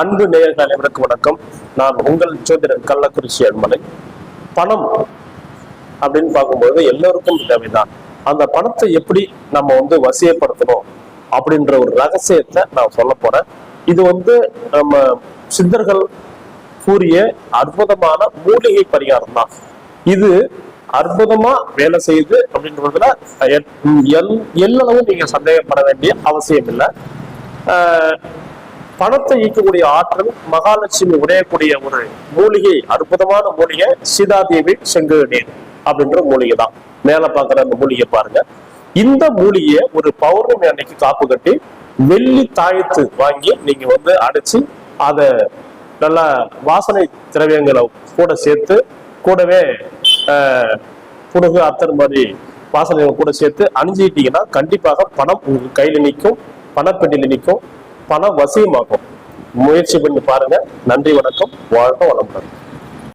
அன்பு நேயர்கள் அனைவருக்கும் வணக்கம். நான் உங்கள் ஜோதிடர் கள்ளக்குறிச்சி அன்பலை. பணம் அப்படின்னு பார்க்கும்போது எல்லோருக்கும் தேவைதான். அந்த பணத்தை எப்படி நம்ம வசியப்படுத்தணும் அப்படின்ற ஒரு ரகசியத்தை நான் சொல்ல போறேன். இது நம்ம சித்தர்கள் கூறிய அற்புதமான மூலிகை பரிகாரம் தான். இது அற்புதமா வேலை செய்யுது அப்படின்றதுல எல்லளவும் நீங்க சந்தேகப்பட வேண்டிய அவசியம் இல்லை. பணத்தை ஈக்கக்கூடிய ஆற்றல் மகாலட்சுமி உடையக்கூடிய ஒரு மூலிகை, அற்புதமான மூலிகை சீதாதேவி செங்கல் நீர் அப்படின்ற மூலிகை தான். மேல பாக்குற அந்த மூலிகை பாருங்க. இந்த மூலிகையை ஒரு பௌர்ணமி அன்னைக்கு காப்பு கட்டி வெள்ளி தாயத்து வாங்கி நீங்க அடைச்சு அதை நல்லா வாசனை திரவியங்களை கூட சேர்த்து, கூடவே புடுகு அத்தர் மாதிரி வாசனைகள் கூட சேர்த்து அணிஞ்சிக்கிட்டீங்கன்னா கண்டிப்பாக பணம் உங்களுக்கு கையில நிற்கும், பணப்பெட்டியில நிற்கும், பணம் வசியமாகும். முயற்சி பண்ணி பாருங்க. நன்றி, வணக்கம், வாழ்க வளமுடன்.